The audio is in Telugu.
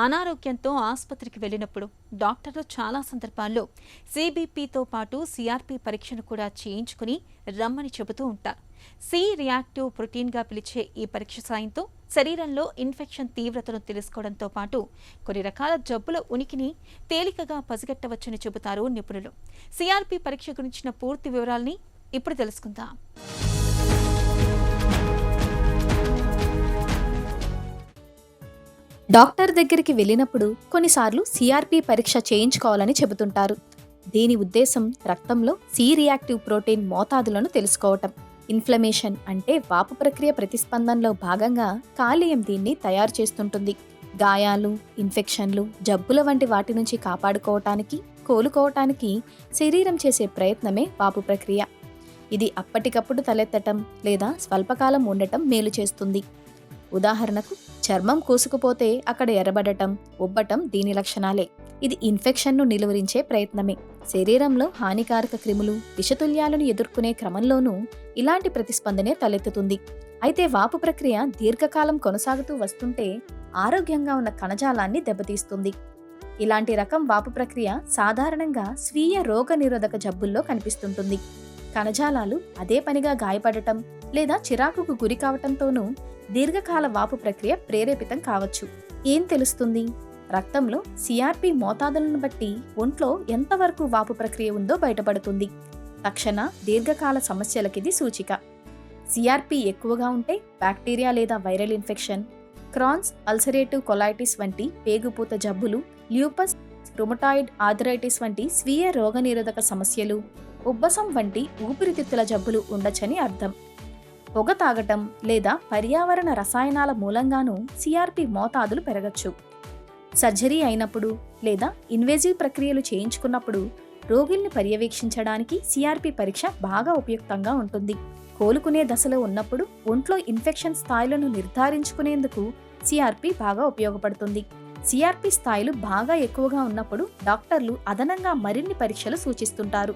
అనారోగ్యంతో ఆసుపత్రికి వెళ్ళినప్పుడు డాక్టర్లు చాలా సందర్భాల్లో సిబిపితో పాటు సిఆర్పి పరీక్షను కూడా చేయించుకుని రమ్మని చెబుతూ ఉంటారు. సి రియాక్టివ్ ప్రోటీన్గా పిలిచే ఈ పరీక్ష సాయంతో శరీరంలో ఇన్ఫెక్షన్ తీవ్రతను తెలుసుకోవడంతో పాటు కొన్ని రకాల జబ్బుల ఉనికిని తేలికగా పసిగట్టవచ్చని చెబుతారు నిపుణులు. సిఆర్పి పరీక్ష గురించిన పూర్తి వివరాల్ని ఇప్పుడు తెలుసుకుందాం. డాక్టర్ దగ్గరికి వెళ్ళినప్పుడు కొన్నిసార్లు సిఆర్పి పరీక్ష చేయించుకోవాలని చెబుతుంటారు. దీని ఉద్దేశం రక్తంలో సి రియాక్టివ్ ప్రోటీన్ మోతాదులను తెలుసుకోవటం. ఇన్ఫ్లమేషన్ అంటే వాపు ప్రక్రియ ప్రతిస్పందనలో భాగంగా కాలేయం దీన్ని తయారు చేస్తుంటుంది. గాయాలు, ఇన్ఫెక్షన్లు, జబ్బుల వంటి వాటి నుంచి కాపాడుకోవటానికి, కోలుకోవటానికి శరీరం చేసే ప్రయత్నమే వాపు ప్రక్రియ. ఇది అప్పటికప్పుడు తలెత్తటం లేదా స్వల్పకాలం ఉండటం మేలు చేస్తుంది. ఉదాహరణకు చర్మం కూసుకుపోతే అక్కడ ఎర్రబడటం, ఉబ్బటం దీని లక్షణాలే. ఇది ఇన్ఫెక్షన్ను నిలువరించే ప్రయత్నమే. శరీరంలో హానికారక క్రిములు, విషతుల్యాలను ఎదుర్కొనే క్రమంలోనూ ఇలాంటి ప్రతిస్పందనే తలెత్తుతుంది. అయితే వాపు ప్రక్రియ దీర్ఘకాలం కొనసాగుతూ వస్తుంటే ఆరోగ్యంగా ఉన్న కణజాలాన్ని దెబ్బతీస్తుంది. ఇలాంటి రకం వాపు ప్రక్రియ సాధారణంగా స్వీయ రోగనిరోధక జబ్బుల్లో కనిపిస్తుంటుంది. కణజాలాలు అదే పనిగా గాయపడటం లేదా చిరాకుకు గురి కావటంతోనూ దీర్ఘకాల వాపు ప్రక్రియ ప్రేరేపితం కావచ్చు. ఏం తెలుస్తుంది? రక్తంలో సిఆర్పి మోతాదులను బట్టి ఒంట్లో ఎంతవరకు వాపు ప్రక్రియ ఉందో బయటపడుతుంది. తక్షణ దీర్ఘకాల సమస్యలకిది సూచిక. సిఆర్పి ఎక్కువగా ఉంటే బ్యాక్టీరియా లేదా viral infection, Crohn's ulcerative colitis వంటి పేగుపూత జబ్బులు, ల్యూపస్, రుమటాయిడ్ ఆర్థరైటిస్ వంటి స్వీయ రోగనిరోధక సమస్యలు, ఉబ్బసం వంటి ఊపిరితిత్తుల జబ్బులు ఉండొచ్చని అర్థం. పొగ తాగటం లేదా పర్యావరణ రసాయనాల మూలంగానూ సిఆర్పి మోతాదులు పెరగచ్చు. సర్జరీ అయినప్పుడు లేదా ఇన్వేజివ్ ప్రక్రియలు చేయించుకున్నప్పుడు రోగుల్ని పర్యవేక్షించడానికి సిఆర్పి పరీక్ష బాగా ఉపయుక్తంగా ఉంటుంది. కోలుకునే దశలో ఉన్నప్పుడు ఒంట్లో ఇన్ఫెక్షన్ స్థాయిలను నిర్ధారించుకునేందుకు సిఆర్పి బాగా ఉపయోగపడుతుంది. సిఆర్పి స్థాయిలు బాగా ఎక్కువగా ఉన్నప్పుడు డాక్టర్లు అదనంగా మరిన్ని పరీక్షలు సూచిస్తుంటారు.